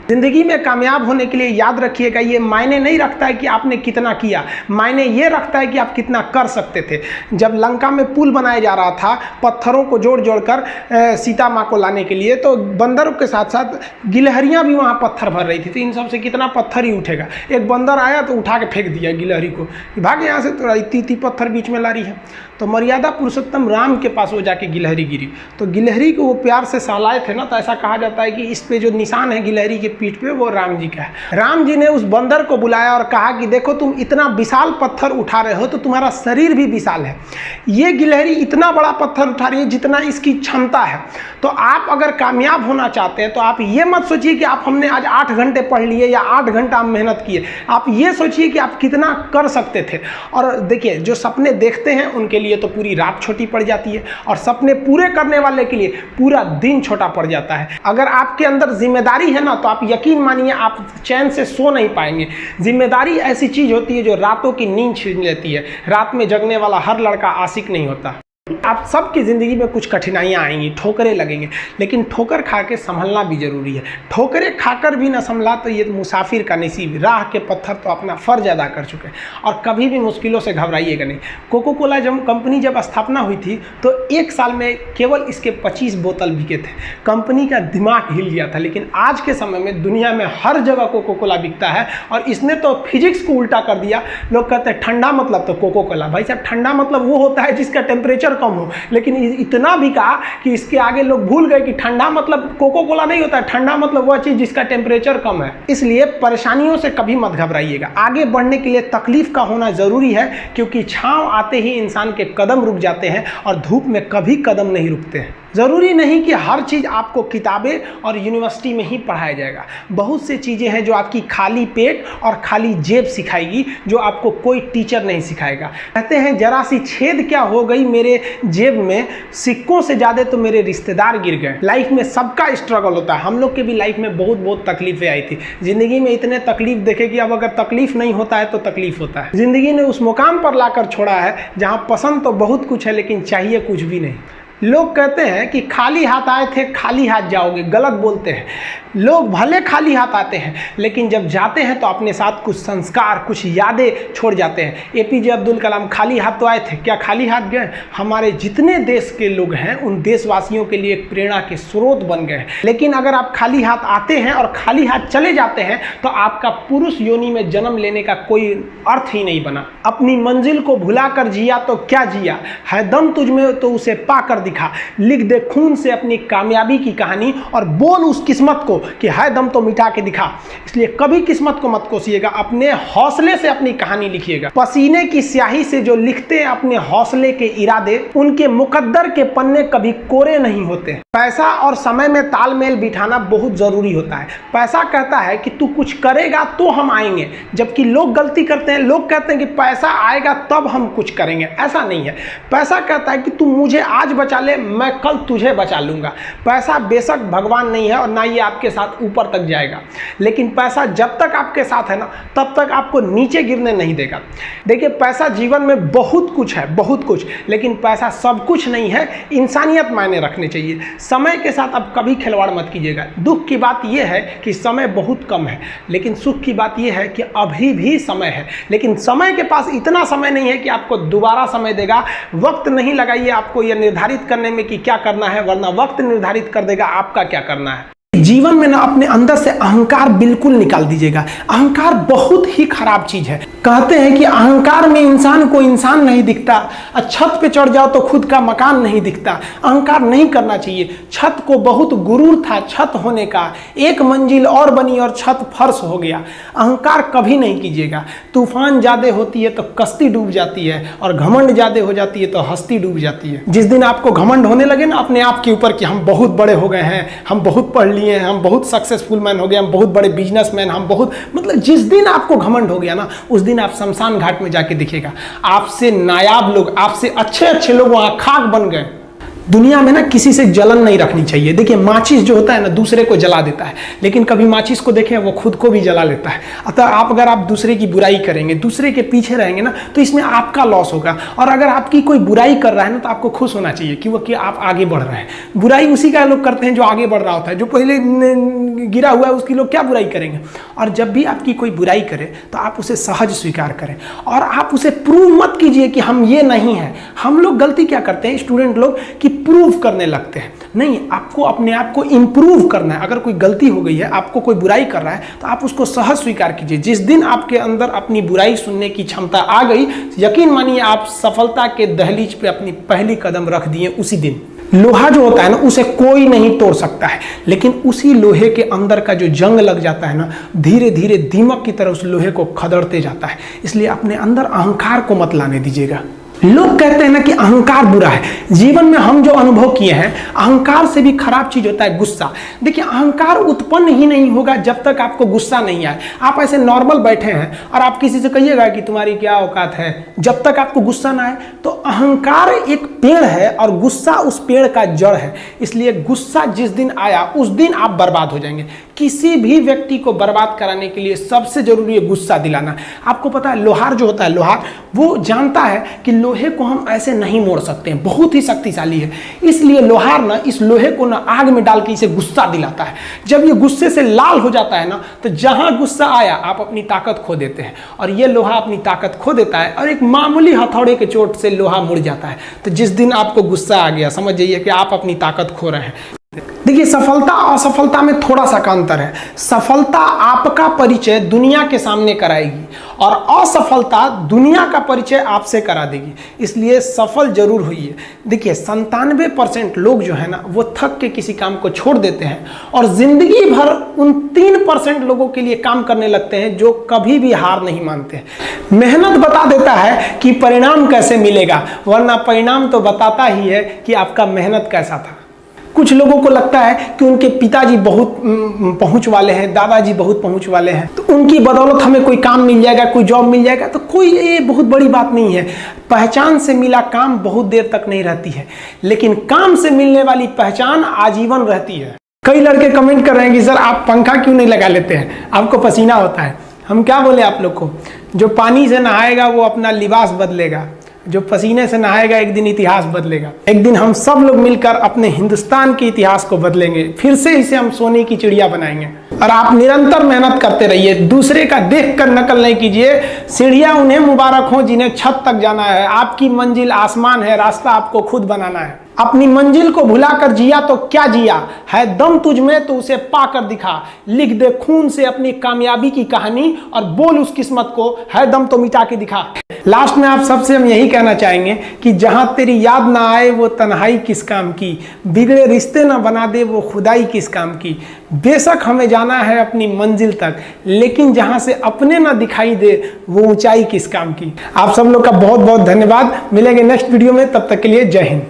जिंदगी में कामयाब होने के लिए याद रखिएगा, ये मायने नहीं रखता है कि आपने कितना किया, मायने ये रखता है कि आप कितना कर सकते थे। जब लंका में पुल बनाया जा रहा था पत्थरों को जोड़ जोड़ कर सीता माँ को लाने के लिए, तो बंदरों के साथ साथ गिलहरियाँ भी वहाँ पत्थर भर रही थी, तो इन सब से कितना पत्थर ही उठेगा। एक बंदर आया तो उठा के फेंक दिया गिलहरी को, भाग यहाँ से, तो इतनी पत्थर बीच में ला रही है। तो मर्यादा पुरुषोत्तम राम के पास वो जाके गिलहरी गिरी, तो गिलहरी को वो प्यार से सहलाए थे ना, तो ऐसा कहा जाता है कि इस पे जो निशान है गिलहरी के पीठ पे वो राम जी का है। राम जी ने उस बंदर को बुलाया और कहा कि देखो तुम इतना विशाल पत्थर उठा रहे हो तो तुम्हारा शरीर भी विशाल है, ये गिलहरी इतना बड़ा पत्थर उठा रही है जितना इसकी क्षमता है। तो आप अगर कामयाब होना चाहते हैं तो आप ये मत सोचिए कि आप हमने आज 8 घंटे पढ़ लिए या 8 घंटा हम मेहनत किए, आप ये सोचिए कि आप कितना कर सकते थे। और देखिए जो सपने देखते हैं उनके लिए तो पूरी रात छोटी पड़ जाती है, और सपने पूरे करने वाले के लिए पूरा दिन छोटा पड़ जाता है। अगर आपके अंदर जिम्मेदारी है ना, तो आप यकीन मानिए आप चैन से सो नहीं पाएंगे। जिम्मेदारी ऐसी चीज होती है जो रातों की नींद छीन लेती है। रात में जगने वाला हर लड़का आशिक नहीं होता। आप सबकी ज़िंदगी में कुछ कठिनाइयाँ आएंगी, ठोकरें लगेंगे, लेकिन ठोकर खा के संभलना भी जरूरी है। ठोकरें खाकर भी ना संभला तो ये मुसाफिर का नसीब। राह के पत्थर तो अपना फ़र्ज अदा कर चुके हैं, और कभी भी मुश्किलों से घबराइएगा नहीं। कोको कोला कंपनी जब स्थापना हुई थी तो 1 साल में केवल इसके 25 बोतल बिके थे। कंपनी का दिमाग हिल गया था, लेकिन आज के समय में दुनिया में हर जगह कोको कोला बिकता है, और इसने तो फिजिक्स को उल्टा कर दिया। लोग कहते हैं ठंडा मतलब तो कोको कोला, भाई साहब ठंडा मतलब वो होता है जिसका टेम्परेचर कम हो, लेकिन इतना भी कहा कि इसके आगे लोग भूल गए कि ठंडा मतलब कोको कोला नहीं होता है, ठंडा मतलब वह चीज जिसका टेम्परेचर कम है। इसलिए परेशानियों से कभी मत घबराइएगा। आगे बढ़ने के लिए तकलीफ का होना जरूरी है, क्योंकि छांव आते ही इंसान के कदम रुक जाते हैं और धूप में कभी कदम नहीं रुकते हैं। ज़रूरी नहीं कि हर चीज़ आपको किताबें और यूनिवर्सिटी में ही पढ़ाया जाएगा। बहुत सी चीज़ें हैं जो आपकी खाली पेट और खाली जेब सिखाएगी, जो आपको कोई टीचर नहीं सिखाएगा। कहते हैं जरा सी छेद क्या हो गई मेरे जेब में, सिक्कों से ज़्यादा तो मेरे रिश्तेदार गिर गए। लाइफ में सबका स्ट्रगल होता है। हम लोग के भी लाइफ में बहुत तकलीफें आई थी। ज़िंदगी में इतने तकलीफ देखे कि अब अगर तकलीफ नहीं होता है तो तकलीफ होता है। ज़िंदगी ने उस मुकाम पर लाकर छोड़ा है जहाँ पसंद तो बहुत कुछ है, लेकिन चाहिए कुछ भी नहीं। लोग कहते हैं कि खाली हाथ आए थे खाली हाथ जाओगे, गलत बोलते हैं। लोग भले खाली हाथ आते हैं, लेकिन जब जाते हैं तो अपने साथ कुछ संस्कार, कुछ यादें छोड़ जाते हैं। एपीजे अब्दुल कलाम खाली हाथ तो आए थे, क्या खाली हाथ गए? हमारे जितने देश के लोग हैं उन देशवासियों के लिए एक प्रेरणा के स्रोत बन गए हैं। लेकिन अगर आप खाली हाथ आते हैं और खाली हाथ चले जाते हैं तो आपका पुरुष योनि में जन्म लेने का कोई अर्थ ही नहीं बना। अपनी मंजिल को भुला कर जिया तो क्या जिया, है दम तुझ में तो उसे पाकर दिखा। लिख दे खून से अपनी कामयाबी की कहानी और बोल उस किस्मत को कि है दम तो मिटा के दिखा। इसलिए कभी किस्मत को मत कोसिएगा, अपने हौसले से अपनी कहानी लिखिएगा। पसीने की स्याही से जो लिखते हैं अपने हौसले के इरादे, उनके मुकद्दर के पन्ने कभी कोरे नहीं होते। पैसा और समय में तालमेल बिठाना बहुत जरूरी होता है। पैसा कहता है कि तू कुछ करेगा तो हम आएंगे, जबकि लोग गलती करते हैं। लोग कहते हैं कि पैसा आएगा तब हम कुछ करेंगे, ऐसा नहीं है। पैसा कहता है कि तू मुझे आज बचा ले, मैं कल तुझे बचा लूंगा। पैसा बेशक भगवान नहीं है और ना ये आपके साथ ऊपर तक जाएगा, लेकिन पैसा जब तक आपके साथ है ना तब तक आपको नीचे गिरने नहीं देगा। देखिए पैसा जीवन में बहुत कुछ है, बहुत कुछ, लेकिन पैसा सब कुछ नहीं है। इंसानियत मायने रखने चाहिए। समय के साथ आप कभी खिलवाड़ मत कीजिएगा। दुख की बात यह है कि समय बहुत कम है, लेकिन सुख की बात यह है कि अभी भी समय है। लेकिन समय के पास इतना समय नहीं है कि आपको दोबारा समय देगा। वक्त नहीं लगाइए आपको यह निर्धारित करने में कि क्या करना है, वरना वक्त निर्धारित कर देगा आपका क्या करना है। जीवन में ना अपने अंदर से अहंकार बिल्कुल निकाल दीजिएगा। अहंकार बहुत ही खराब चीज है। कहते हैं कि अहंकार में इंसान को इंसान नहीं दिखता, छत पे चढ़ जाओ तो खुद का मकान नहीं दिखता। अहंकार नहीं करना चाहिए। छत को बहुत गुरूर था छत होने का, एक मंजिल और बनी और छत फर्श हो गया। अहंकार कभी नहीं कीजिएगा। तूफान ज्यादा होती है तो कश्ती डूब जाती है, और घमंड ज्यादा हो जाती है तो हस्ती डूब जाती है। जिस दिन आपको घमंड होने लगे ना अपने आप के ऊपर कि हम बहुत बड़े हो गए हैं, हम बहुत पढ़ लिए, हम बहुत सक्सेसफुल मैन हो गए, हम बहुत बड़े बिजनेसमैन, हम बहुत, मतलब जिस दिन आपको घमंड हो गया ना उस दिन आप शमशान घाट में जाके दिखेगा आपसे नायाब लोग, आपसे अच्छे लोग वहां खाक बन गए। दुनिया में ना किसी से जलन नहीं रखनी चाहिए। देखिए माचिस जो होता है ना दूसरे को जला देता है, लेकिन कभी माचिस को देखें वो खुद को भी जला लेता है। अतः अगर आप दूसरे की बुराई करेंगे, दूसरे के पीछे रहेंगे ना, तो इसमें आपका लॉस होगा। और अगर आपकी कोई बुराई कर रहा है ना तो आपको खुश होना चाहिए कि आप आगे बढ़ रहे हैं। बुराई उसी का लोग करते हैं जो आगे बढ़ रहा होता है, जो पहले गिरा हुआ है उसकी लोग क्या बुराई करेंगे। और जब भी आपकी कोई बुराई करे तो आप उसे सहज स्वीकार करें और आप उसे प्रूव मत कीजिए कि हम ये नहीं हैं। हम लोग गलती क्या करते हैं स्टूडेंट लोग कि प्रूव करने लगते हैं। नहीं, आपको अपने आप को इंप्रूव करना है। अगर कोई गलती हो गई है, आपको कोई बुराई कर रहा है, तो आप उसको सहज स्वीकार कीजिए। जिस दिन आपके अंदर अपनी बुराई सुनने की क्षमता आ गई, यकीन मानिए आप सफलता के दहलीज पे अपनी पहली कदम रख दिए उसी दिन। लोहा जो होता है ना उसे कोई नहीं तोड़ सकता है, लेकिन उसी लोहे के अंदर का जो जंग लग जाता है ना, धीरे धीरे दीमक की तरह उस लोहे को खदड़ते जाता है। इसलिए अपने अंदर अहंकार को मत लाने दीजिएगा। लोग कहते हैं ना कि अहंकार बुरा है। जीवन में हम जो अनुभव किए हैं, अहंकार से भी खराब चीज होता है गुस्सा। देखिए अहंकार उत्पन्न ही नहीं होगा जब तक आपको गुस्सा नहीं आए। आप ऐसे नॉर्मल बैठे हैं और आप किसी से कहिएगा कि तुम्हारी क्या औकात है, जब तक आपको गुस्सा ना आए। तो अहंकार एक पेड़ है और गुस्सा उस पेड़ का जड़ है। इसलिए गुस्सा जिस दिन आया उस दिन आप बर्बाद हो जाएंगे। किसी भी व्यक्ति को बर्बाद कराने के लिए सबसे जरूरी है गुस्सा दिलाना। आपको पता है लोहार जो होता है, लोहार वो जानता है कि लोहे को हम ऐसे नहीं मोड़ सकते हैं, बहुत ही शक्तिशाली है। इसलिए लोहार ना इस लोहे को ना आग में डाल के इसे गुस्सा दिलाता है। जब ये गुस्से से लाल हो जाता है ना, तो जहां गुस्सा आया आप अपनी ताकत खो देते हैं। और ये लोहा अपनी ताकत खो देता है और एक मामूली हथौड़े के चोट से लोहा मुड़ जाता है। तो जिस दिन आपको गुस्सा आ गया, समझ जाइए कि आप अपनी ताकत खो रहे हैं। देखिए सफलता और असफलता में थोड़ा सा अंतर है। सफलता आपका परिचय दुनिया के सामने कराएगी और असफलता दुनिया का परिचय आपसे करा देगी। इसलिए सफल जरूर होइए। देखिए 97% लोग जो है ना वो थक के किसी काम को छोड़ देते हैं और जिंदगी भर उन 3% लोगों के लिए काम करने लगते हैं जो कभी भी हार नहीं मानते हैं। मेहनत बता देता है कि परिणाम कैसे मिलेगा, वरना परिणाम तो बताता ही है कि आपका मेहनत कैसा था। कुछ लोगों को लगता है कि उनके पिताजी बहुत पहुंच वाले हैं, दादाजी बहुत पहुंच वाले हैं, तो उनकी बदौलत हमें कोई काम मिल जाएगा, कोई जॉब मिल जाएगा। तो कोई ये बहुत बड़ी बात नहीं है। पहचान से मिला काम बहुत देर तक नहीं रहती है, लेकिन काम से मिलने वाली पहचान आजीवन रहती है। कई लड़के कमेंट कर रहे हैं कि सर आप पंखा क्यों नहीं लगा लेते हैं, आपको पसीना होता है। हम क्या बोले आप लोग को, जो पानी से नहाएगा वो अपना लिबास बदलेगा, जो पसीने से नहाएगा एक दिन इतिहास बदलेगा। एक दिन हम सब लोग मिलकर अपने हिंदुस्तान के इतिहास को बदलेंगे, फिर से इसे हम सोने की चिड़िया बनाएंगे। और आप निरंतर मेहनत करते रहिए, दूसरे का देख कर नकल नहीं कीजिए। सीढ़ियां उन्हें मुबारक हो जिन्हें छत तक जाना है। आपकी मंजिल आसमान है, रास्ता आपको खुद बनाना है। अपनी मंजिल को भुलाकर जिया तो क्या जिया, है दम तुझ में तो उसे पाकर दिखा। लिख दे खून से अपनी कामयाबी की कहानी और बोल उस किस्मत को, है दम तो मिटा के दिखा। लास्ट में आप सबसे हम यही कहना चाहेंगे कि जहां तेरी याद ना आए वो तन्हाई किस काम की, बिगड़े रिश्ते ना बना दे वो खुदाई किस काम की। बेशक हमें जाना है अपनी मंजिल तक, लेकिन जहां से अपने ना दिखाई दे वो ऊंचाई किस काम की। आप सब लोग का बहुत बहुत धन्यवाद। मिलेंगे नेक्स्ट वीडियो में, तब तक के लिए जय हिंद।